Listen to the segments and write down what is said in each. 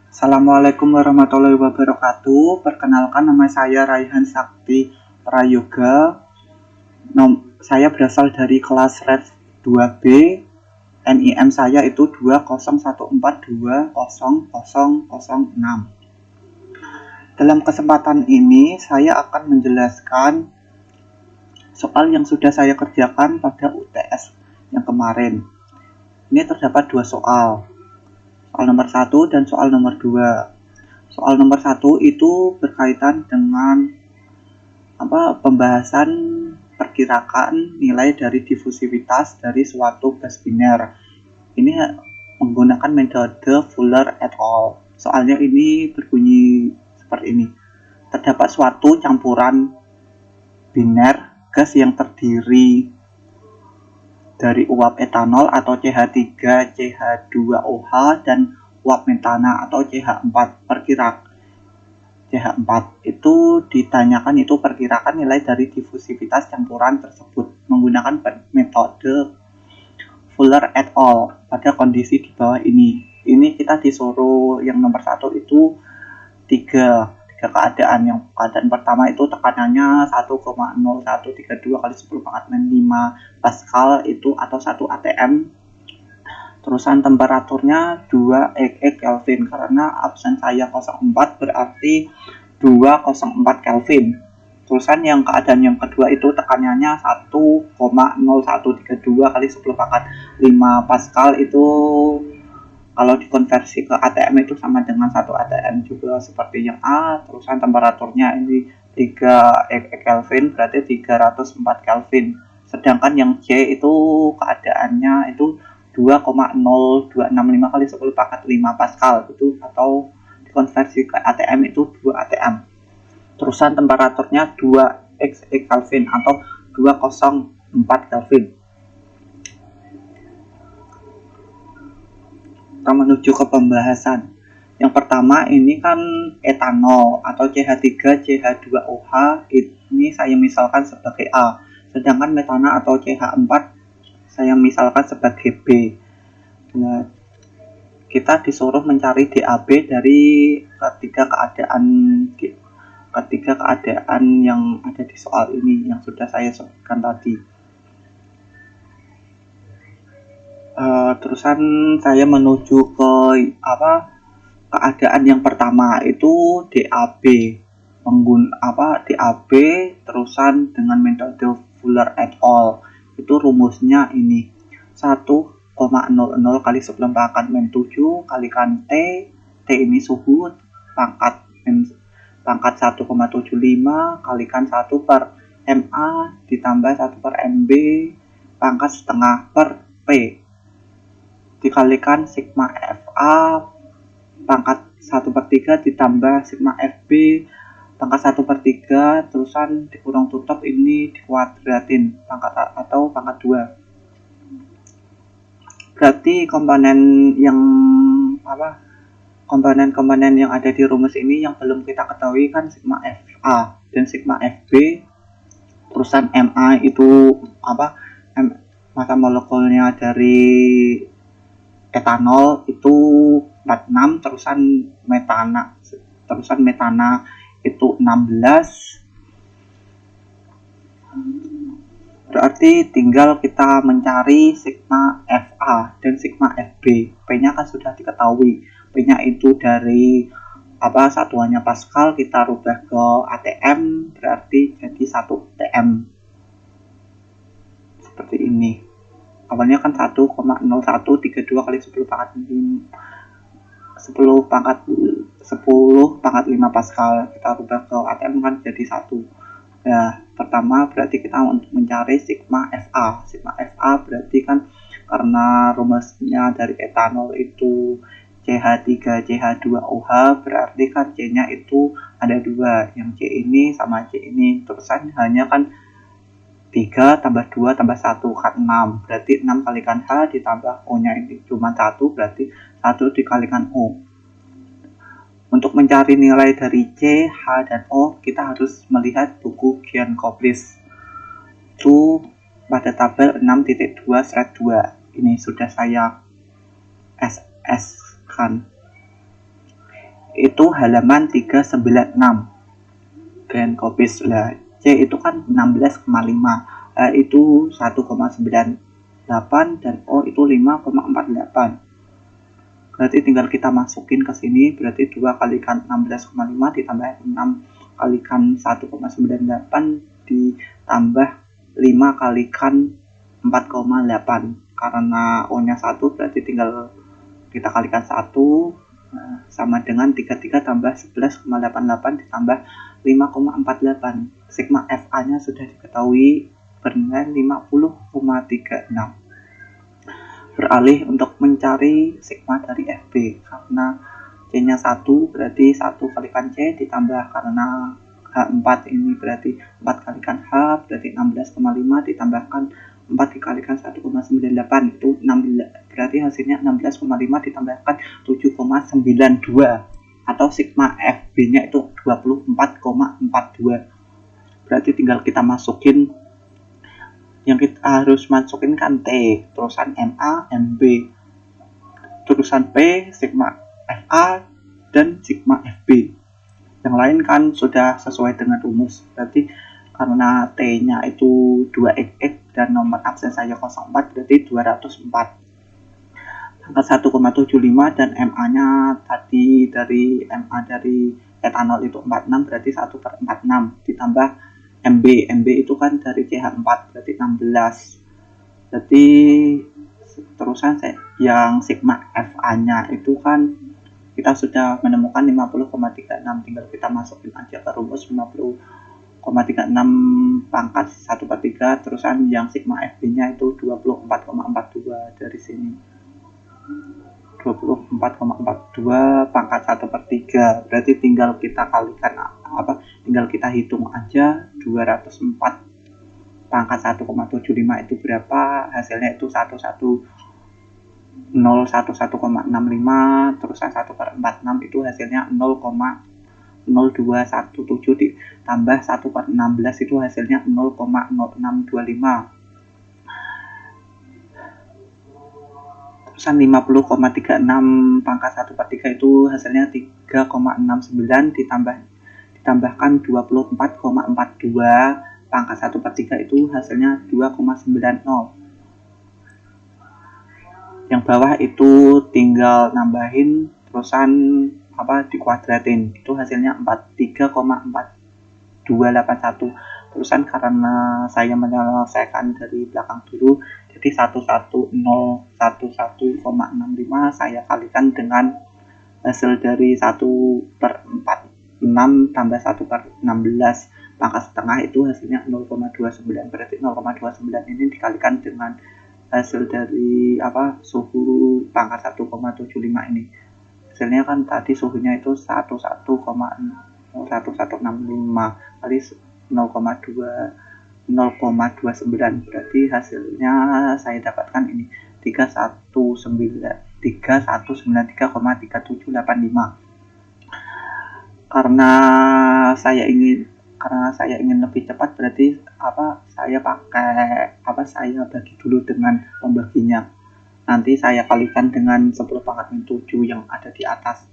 Assalamualaikum warahmatullahi wabarakatuh. Perkenalkan, nama saya Raihan Sakti Prayoga. Saya berasal dari kelas Rev 2B. NIM saya itu 2014200006. Dalam kesempatan ini saya akan menjelaskan soal yang sudah saya kerjakan pada UTS yang kemarin. Ini terdapat dua soal. Soal nomor 1 dan soal nomor 2. Soal nomor 1 itu berkaitan dengan pembahasan perkirakan nilai dari difusivitas dari suatu gas biner. Ini menggunakan metode Fuller et al. Soalnya ini berbunyi seperti ini. Terdapat suatu campuran biner gas yang terdiri dari uap etanol atau CH3, CH2OH, dan uap metana atau CH4. CH4 itu ditanyakan itu perkirakan nilai dari difusivitas campuran tersebut menggunakan metode Fuller et al. Pada kondisi di bawah ini. Ini kita disuruh yang nomor 1 itu tiga keadaan. Yang keadaan pertama itu tekanannya 1,0132 kali 10 pangkat 5 Pascal itu atau 1 atm. Terusan temperaturnya 2 Kelvin, karena absen saya 04 berarti 204 Kelvin. Terusan yang keadaan yang kedua itu tekanannya 1,0132 kali 10 pangkat 5 Pascal itu kalau dikonversi ke ATM itu sama dengan 1 ATM juga seperti yang A. Terusan temperaturnya ini 3 Kelvin berarti 304 Kelvin. Sedangkan yang C itu keadaannya itu 2,0265 kali 10 pangkat 5 Pascal itu atau dikonversi ke ATM itu 2 ATM. Terusan temperaturnya 2 Kelvin atau 204 Kelvin. Kita menuju ke pembahasan. Yang pertama ini kan etanol atau CH3 CH2OH, ini saya misalkan sebagai A. Sedangkan metana atau CH4 saya misalkan sebagai B. Nah, kita disuruh mencari DAB dari ketiga keadaan yang ada di soal ini yang sudah saya sebutkan tadi. Terusan saya menuju ke keadaan yang pertama itu DAB. DAB terusan dengan metode Fuller et al. Itu rumusnya ini 1,00 kali 10 pangkat min 7 kalikan T ini suhu pangkat 1,75 kalikan 1 per MA ditambah 1 per MB pangkat setengah per P dikalikan sigma FA pangkat 1/3 ditambah sigma FB pangkat 1/3 terusan dikurang tutup ini dikuadratin pangkat atau pangkat 2. Berarti komponen yang ada di rumus ini yang belum kita ketahui kan sigma FA dan sigma FB. Terusan MA itu massa molekulnya dari etanol itu 46, terusan metana itu 16. Berarti tinggal kita mencari sigma FA dan sigma FB. P-nya kan sudah diketahui. P-nya itu dari satuannya Pascal, kita rubah ke ATM berarti jadi 1 TM. Seperti ini. Awalnya kan 1,0132 kali 10 pangkat 5 Pascal. Kita rubah ke ATM kan jadi 1. Ya, pertama berarti kita untuk mencari sigma FA. Sigma FA berarti kan karena rumusnya dari etanol itu CH3 CH2OH, berarti kan C-nya itu ada 2. Yang C ini sama C ini. Terusan hanya kan 3 tambah 2 tambah 1 kan 6. Berarti 6 kalikan H ditambah O-nya ini cuma 1, berarti 1 dikalikan O. Untuk mencari nilai dari C, H, dan O, kita harus melihat buku Giancoplis. Itu pada tabel 6.2/2. ini sudah saya SS kan. Itu halaman 396 Grand Copies lah. C itu kan 16,5, itu 1,98 dan O itu 5,48. Berarti tinggal kita masukin ke sini, berarti 2 kalikan 16,5 ditambah 6 kalikan 1,98 ditambah 5 kalikan 4,8. Karena O nya 1 berarti tinggal kita kalikan 1, sama dengan 33 tambah 11,88 ditambah 5,48. Sigma FA nya sudah diketahui bernilai 50,36. Beralih untuk mencari sigma dari FB, karena C nya 1 berarti 1 kalikan C ditambah, karena H4 ini berarti 4 kalikan H berarti 16,5 ditambahkan 4 dikalikan 1,98 itu 16, berarti hasilnya 16,5 ditambahkan 7,92 atau sigma FB nya itu 24,42. Berarti tinggal kita masukin, yang kita harus masukin kan T, terusan MA, MB, terusan P, sigma FA, dan sigma FB. Yang lain kan sudah sesuai dengan rumus. Berarti karena T-nya itu 2xx dan nomor absen saya 04, berarti 204. Angka 1,75 dan MA-nya tadi dari MA dari etanol itu 46, berarti 1/46 ditambah MB itu kan dari CH4 berarti 16. Berarti terusan yang sigma FA nya itu kan kita sudah menemukan 50,36, tinggal kita masukin aja ke rumus 50,36 pangkat 1/3, terusan yang sigma FB nya itu 24,42 dari sini. 24,42 pangkat 1/3, berarti tinggal kita kalikan tinggal kita hitung aja 204 pangkat 1,75 itu berapa, hasilnya itu 11011,65, terus 1/46 itu hasilnya 0,0217 ditambah 1/16 itu hasilnya 0,0625. 50,36 pangkat 1/3 itu hasilnya 3,69 ditambahkan 24,42 pangkat 1/3 itu hasilnya 2,90. Yang bawah itu tinggal nambahin terusan dikuadratin, itu hasilnya 43,4281. terusan karena saya menyelesaikan dari belakang dulu, jadi 11011,65 saya kalikan dengan hasil dari 1/46 tambah 1/16 pangkat setengah itu hasilnya 0,29, berarti 0,29 ini dikalikan dengan hasil dari suhu pangkat 1,75 ini, hasilnya kan tadi suhunya itu 11,1165 kali 0,29, berarti hasilnya saya dapatkan ini 3193,3785. karena saya ingin lebih cepat, berarti saya bagi dulu dengan pembaginya, nanti saya kalikan dengan 10 pangkat min 7 yang ada di atas.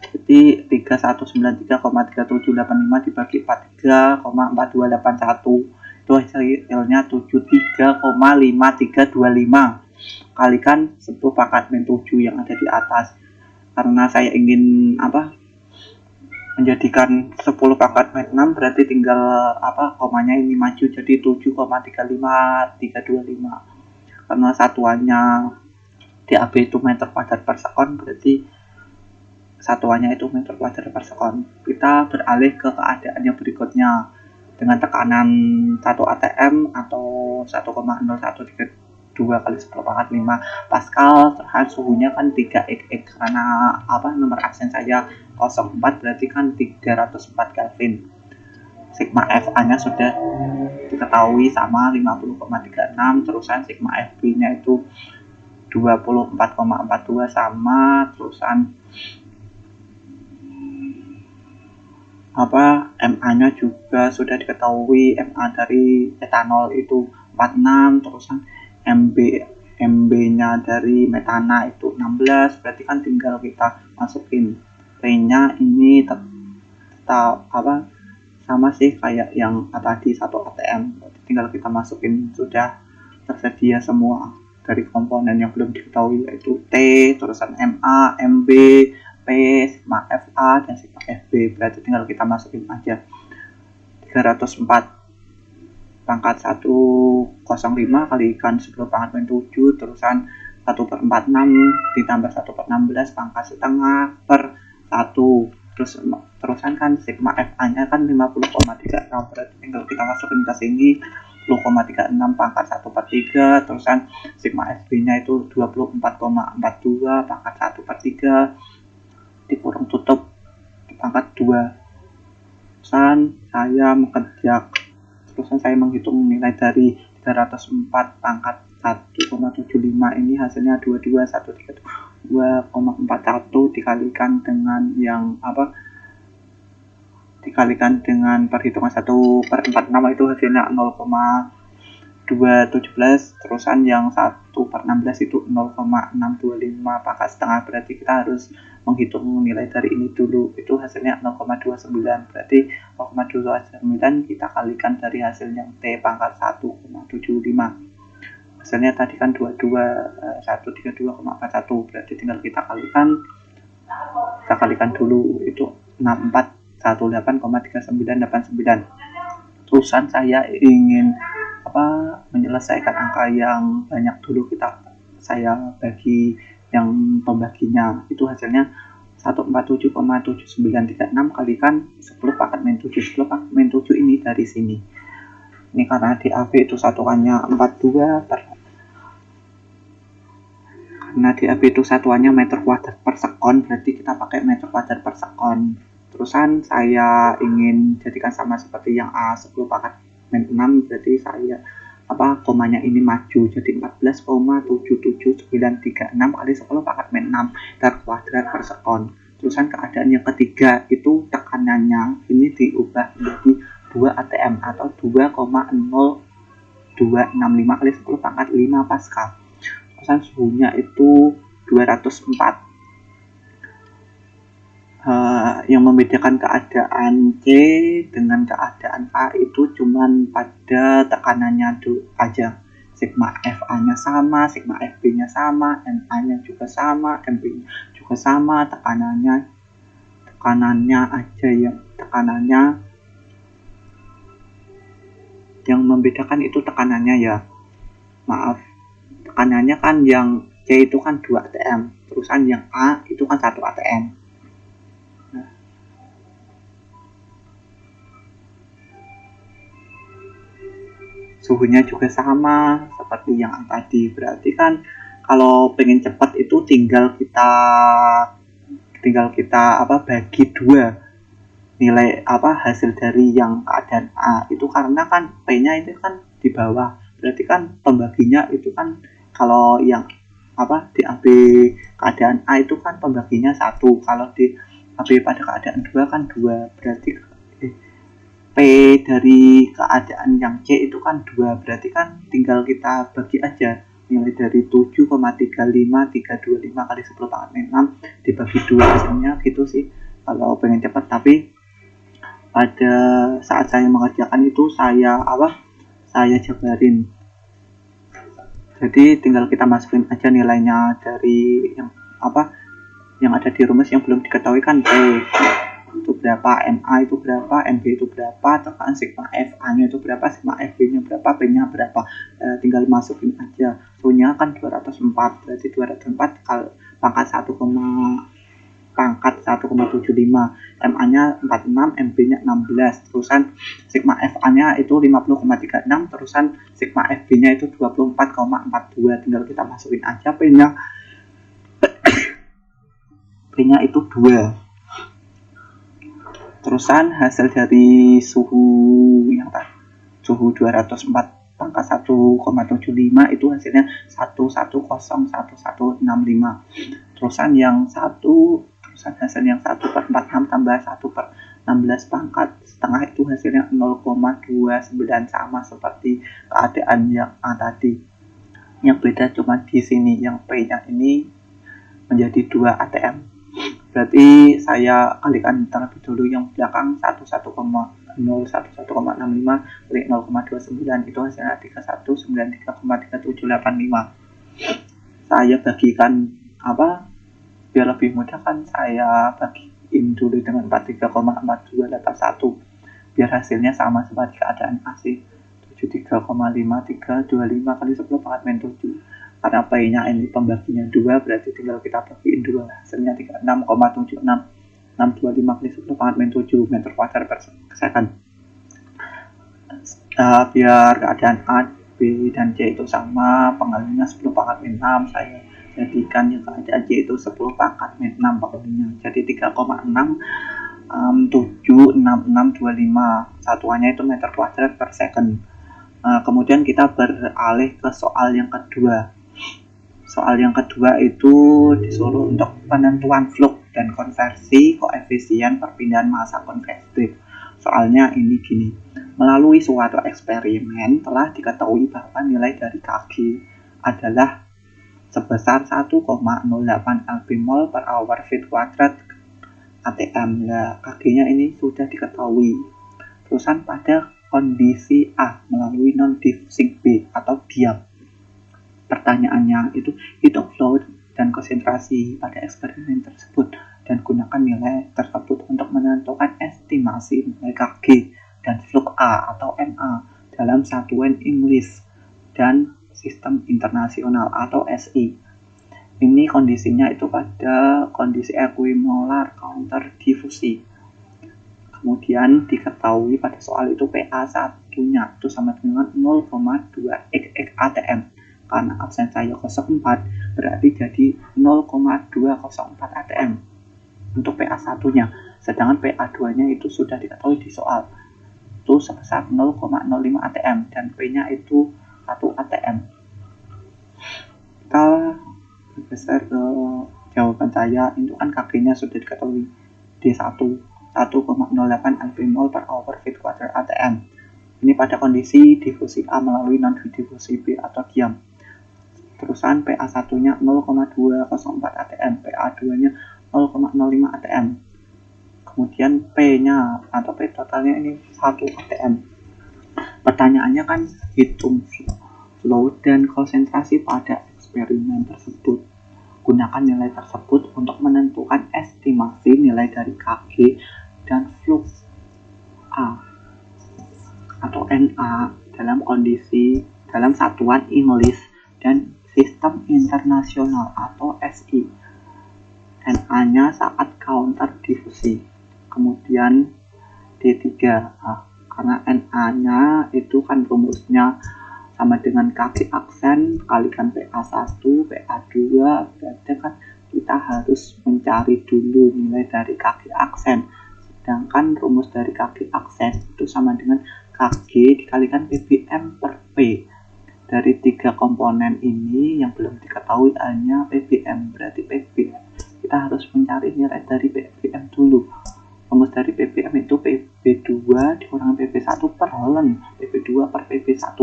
Jadi 3193,3785 dibagi 43,4281 itu hasilnya 73,5325, kalikan 10 pangkat min 7 yang ada di atas. Karena saya ingin menjadikan 10 pangkat min 6, berarti tinggal komanya ini maju jadi 7,35325. Karena satuannya DAB itu meter kuadrat per sekon, berarti satuannya itu meter kuadrat per sekon. Kita beralih ke keadaan yang berikutnya dengan tekanan 1 atm atau 1,0132 kali 10 pangkat 5 Pascal, terhadap suhunya kan 3xx, karena nomor absen saya 04, berarti kan 304 Kelvin. Sigma FA nya sudah diketahui sama 50,36, terusan sigma FB nya itu 24,42 sama, terusan MA nya juga sudah diketahui, MA dari etanol itu 46, terusan MB MB-nya dari metana itu 16, berarti kan tinggal kita masukin P-nya ini tetap apa sama sih kayak yang tadi 1 ATM, berarti tinggal kita masukin, sudah tersedia semua dari komponen yang belum diketahui, yaitu T, terusan MA, MB, P, sigma FA, dan sigma FB. Berarti tinggal kita masukin aja 304 pangkat 105 kalikan 10 pangkat min 7 terusan 1/46 ditambah 1/16 pangkat setengah per 1, terusan kan sigma FA nya kan 50,36, berarti tinggal kita masukin ke sini 10,36 pangkat 1/3, terusan sigma FB nya itu 24,42 pangkat 1/3 dikurung tutup pangkat 2. Terusan saya menghitung nilai dari 304 pangkat 1,75 ini hasilnya 22132,41 dikalikan dengan yang dikalikan dengan perhitungan 1/46 itu hasilnya 0,217, terusan yang 1/16 itu 0,625 pangkat setengah, berarti kita harus menghitung nilai dari ini dulu, itu hasilnya 0,29, berarti 0,29 kita kalikan dari hasil yang T pangkat 1,75, hasilnya tadi kan 22132,41, berarti tinggal kita kalikan dulu, itu 6418,3989. Terusan saya ingin menyelesaikan angka yang banyak dulu, saya bagi yang pembaginya, itu hasilnya 147,7936 kalikan 10 pangkat min 7. 10 pangkat min 7 ini dari sini. Ini karena DAB itu satuannya 42 karena DAB itu satuannya meter kuadrat per sekon, berarti kita pakai meter kuadrat per sekon. Terusan saya ingin jadikan sama seperti yang A 10 pangkat min 6, berarti saya komanya ini maju jadi 14,77936 kali 10 pangkat min 6 meter kuadrat per sekon. Terusan keadaan yang ketiga itu tekanannya ini diubah menjadi 2 ATM atau 2,0265 kali 10 pangkat 5 Pascal. Terusan suhunya itu 204. Yang membedakan keadaan C dengan keadaan A itu cuman pada tekanannya aja. Sigma FA nya sama, sigma FB nya sama, MA nya juga sama, MB nya juga sama, tekanannya aja yang membedakan itu tekanannya ya. Maaf, tekanannya kan yang C itu kan 2 ATM, terusan yang A itu kan 1 ATM. Suhunya juga sama seperti yang tadi, berarti kan kalau pengen cepat itu tinggal kita bagi 2 nilai hasil dari yang keadaan A itu, karena kan P nya itu kan di bawah, berarti kan pembaginya itu kan kalau yang di AB keadaan A itu kan pembaginya 1, kalau di AB pada keadaan 2 kan 2, berarti P dari keadaan yang C itu kan 2, berarti kan tinggal kita bagi aja nilai dari 7,35325 kali 10 pangkat min 6 dibagi 2, hasilnya gitu sih kalau pengen cepat. Tapi pada saat saya mengerjakan itu saya jabarin, jadi tinggal kita masukin aja nilainya dari yang ada di rumus yang belum diketahui kan. P itu berapa, MA itu berapa, MB itu berapa, tekan sigma FA nya itu berapa, sigma FB nya berapa, P nya berapa, tinggal masukin aja. Suhunya kan 204, berarti 204 kali pangkat 1,75, MA nya 46, MB nya 16, terusan sigma FA nya itu 50,36, terusan sigma FB nya itu 24,42, tinggal kita masukin aja. P nya itu 2. Terusan hasil dari suhu 204 pangkat 1,75 itu hasilnya 1101165. Terusan hasil yang 1/46 tambah 1/16 pangkat setengah itu hasilnya 0,29, sama seperti keadaan yang A tadi. Yang beda cuma di sini, yang P-nya ini menjadi 2 ATM. Berarti saya kalikan terlebih dulu yang belakang 11,011,65 kali 0,29 itu hasilnya 3193,3785. Saya bagikan biar lebih mudah kan, saya bagiin dulu dengan 43,4281 biar hasilnya sama seperti keadaan AC. 73,5325 kali 10 pangkat min 7. Karena P-nya ini pembaginya 2, berarti tinggal kita bagiin 2, hasilnya 36,76625 kali 10 pangkat min 7 meter kuadrat per second. Biar keadaan A, B, dan C itu sama, pengalinya 10 pangkat min 6, saya jadikan yang keadaan C itu 10 pangkat min 6 pengalinya, jadi 3,676625, satuannya itu meter kuadrat per second. Kemudian kita beralih ke soal yang kedua. Soal yang kedua itu disuruh untuk penentuan flux dan konversi koefisien perpindahan massa konvektif. Soalnya ini gini, melalui suatu eksperimen telah diketahui bahwa nilai dari Kg adalah sebesar 1,08 lb/mol per hour feet kuadrat ATM. Nah, Kg-nya ini sudah diketahui. Terusan pada kondisi A melalui non-diffusing B atau diam. Pertanyaannya itu hitung flow dan konsentrasi pada eksperimen tersebut dan gunakan nilai tersebut untuk menentukan estimasi nilai Kg dan flux A atau MA dalam satuan English dan sistem internasional atau SI. Ini kondisinya itu pada kondisi equimolar counter difusi. Kemudian diketahui pada soal itu PA1-nya itu sama dengan 0,2xx ATM. Karena absen saya 04, berarti jadi 0,204 ATM untuk PA1-nya. Sedangkan PA2-nya itu sudah diketahui di soal. Itu sebesar 0,05 ATM dan P-nya itu 1 ATM. Kita bergeser ke jawaban saya, itu kan Kg-nya sudah diketahui D1. 1,08 lb/mol per hour feet kuadrat ATM. Ini pada kondisi difusi A melalui non-difusi B atau diam. Terusan PA1-nya 0,204 ATM, PA2-nya 0,05 ATM. Kemudian P-nya atau P totalnya ini 1 ATM. Pertanyaannya kan hitung flow dan konsentrasi pada eksperimen tersebut. Gunakan nilai tersebut untuk menentukan estimasi nilai dari Kg dan flux A atau NA dalam satuan English dan sistem internasional atau SI. NA-nya saat counter difusi. Kemudian D3, karena NA-nya itu kan rumusnya sama dengan Kg aksen kalikan PA1, PA2, berarti kan kita harus mencari dulu nilai dari Kg aksen. Sedangkan rumus dari Kg aksen itu sama dengan Kg dikalikan ppm per P. Dari 3 komponen ini yang belum diketahui hanya ppm, berarti ppm. Kita harus mencari nilai dari ppm dulu. Rumus dari ppm itu pp2 dikurangi pp1 per ln pp2 per pp1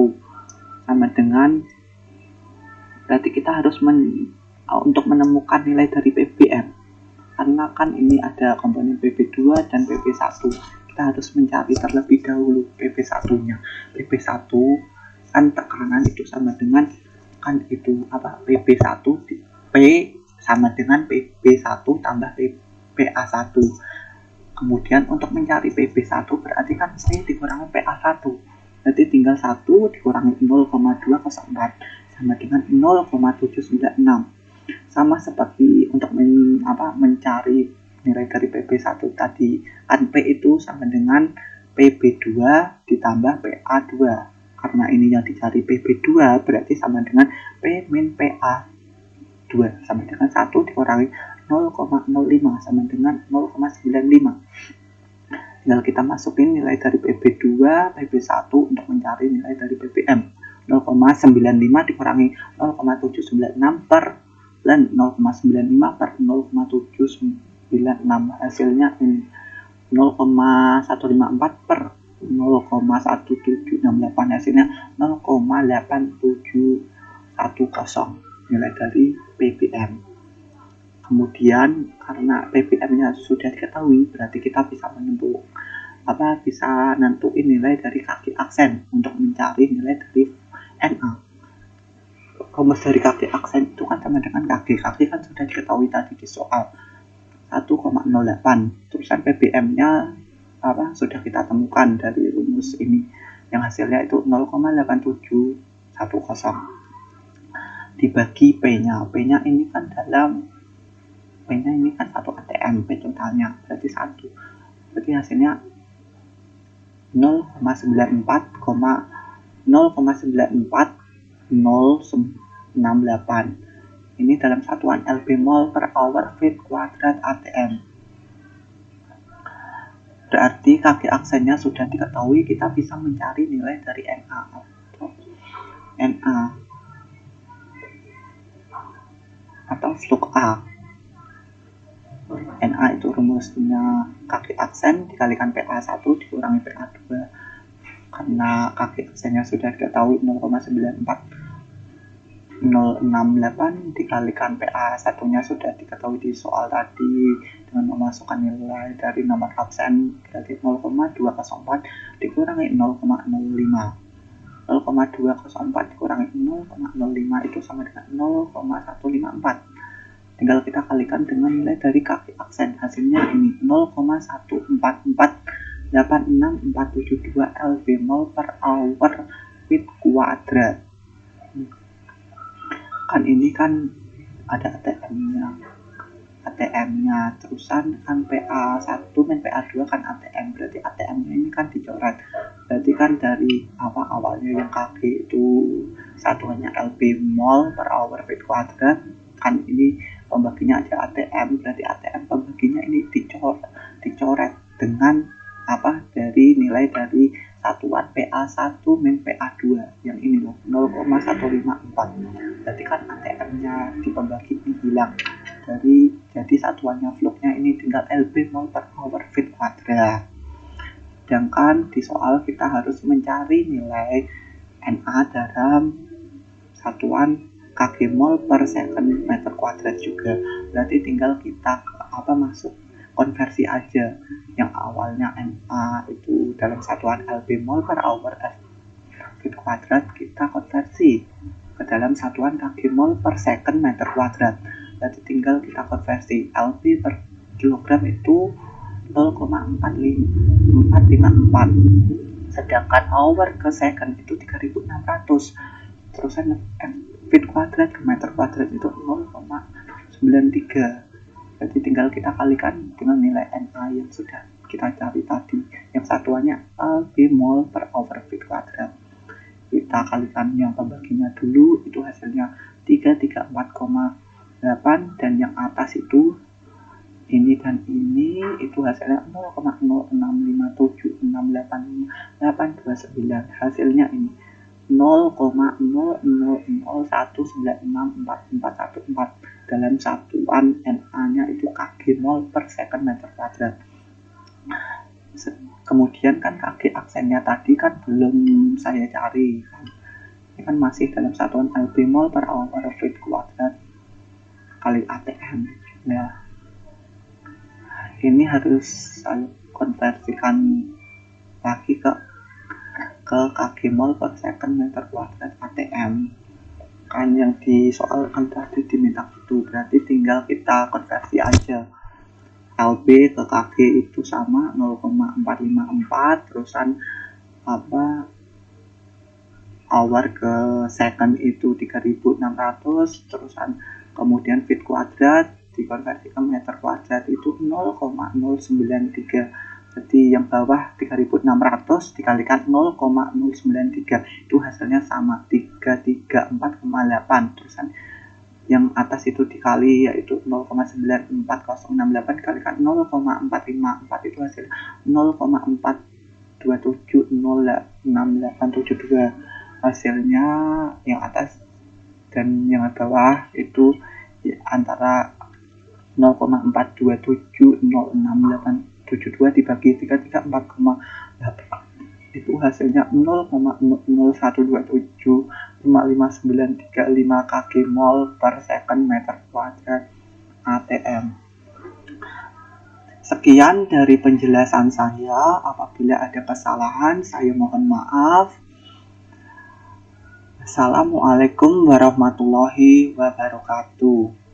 sama dengan, berarti kita harus untuk menemukan nilai dari ppm, karena kan ini ada komponen pp2 dan pp1, kita harus mencari terlebih dahulu pp1-nya. pp1 kan tekanan itu sama dengan pp1 P sama dengan pp1 tambah PA1. Kemudian untuk mencari pp1 berarti kan P dikurangi PA1, berarti tinggal 1 dikurangi 0,204 sama dengan 0,796. Sama seperti untuk mencari nilai dari PP1 tadi, kan P itu sama dengan PB2 ditambah PA2. Karena ini yang dicari PB2 berarti sama dengan P min PA2 sama dengan 1 dikurangi 0,05 sama dengan 0,95. Tinggal kita masukin nilai dari PP2, PP1 untuk mencari nilai dari ppm. 0,95 dikurangi 0,796 per ln 0,95 per 0,796, hasilnya 0,154 per 0,1768, hasilnya 0,871 kosong nilai dari PPM. Kemudian karena PPM-nya sudah diketahui, berarti kita bisa nentuin nilai dari kaki aksen untuk mencari nilai dari NA. Rumus dari kaki aksen itu kan sama dengan kaki kan sudah diketahui tadi di soal 1,08. Terusan PPM-nya sudah kita temukan dari rumus ini yang hasilnya itu 0,8710 dibagi P-nya ini kan P-nya ini kan 1 ATM, P totalnya berarti 1, berarti hasilnya 0,94 ini dalam satuan lb mol per hour feet kuadrat ATM. Berarti kaki aksennya sudah diketahui, kita bisa mencari nilai dari NA atau fluk A. NA itu rumusnya kaki aksen dikalikan PA1 dikurangi PA2. Karena kaki aksennya sudah diketahui 0,94068 dikalikan PA1 nya sudah diketahui di soal tadi dengan memasukkan nilai dari nomor absen berarti 0,204 dikurangi 0,05. 0,204 dikurangi 0,05 itu sama dengan 0,154. Tinggal kita kalikan dengan nilai dari kaki aksen, hasilnya ini 0,14486472 lb mol per hour feet kuadrat. Kan ini kan ada ATM-nya, terusan kan PA1 dan PA2 kan ATM, berarti ATM-nya ini kan dicoret. Berarti kan dari awalnya yang kaki itu satuannya lb mol per hour feet kuadrat, kan ini pembaginya ada ATM, berarti ATM pembaginya ini dicoret dengan dari nilai dari satuan PA1 min PA2 yang ini loh 0,154. Berarti kan ATM-nya di pembagi ini hilang, jadi satuannya fluknya ini tinggal lb mol per hour feet kuadrat. Sedangkan di soal kita harus mencari nilai NA dalam satuan kg mol per second meter kuadrat juga. Berarti tinggal kita masuk konversi aja, yang awalnya NA itu dalam satuan lb mol per hour feet kuadrat, kita konversi ke dalam satuan kg mol per second meter kuadrat. Berarti tinggal kita konversi lb per kilogram itu 0,454, sedangkan hour ke second itu 3600. Terusan feet kuadrat ke meter kuadrat itu 0,93. Berarti tinggal kita kalikan dengan nilai NA yang sudah kita cari tadi, yang satuannya lb mol per hour feet kuadrat. Kita kalikan yang pembaginya dulu, itu hasilnya 334,8, dan yang atas itu ini dan ini itu hasilnya 0,065768829. Hasilnya ini 0,0001964414 dalam satuan NA-nya itu kg mol per second meter kuadrat. Kemudian kan kaki aksennya tadi kan belum saya cari kan. Ini kan masih dalam satuan lb mol per hour feet kuadrat kali ATM. Nah, ini harus saya konversikan lagi ke kg mol per second meter kuadrat ATM. Kan yang di soal kan tadi diminta itu, berarti tinggal kita konversi aja. LB ke kg itu sama 0,454, terusan hour ke second itu 3600, terusan kemudian feet kuadrat dikonversi ke meter kuadrat itu 0,093. Jadi yang bawah 3600 dikalikan 0,093 itu hasilnya sama 334,8. Terusan yang atas itu dikali yaitu 0,94068 dikalikan 0,454 itu hasilnya 0,427068872. Hasilnya yang atas dan yang bawah itu antara 0,427068872 dibagi 334,8 itu hasilnya 0,001275595 kg mol per second meter kuadrat ATM. Sekian dari penjelasan saya. Apabila ada kesalahan, saya mohon maaf. Assalamualaikum warahmatullahi wabarakatuh.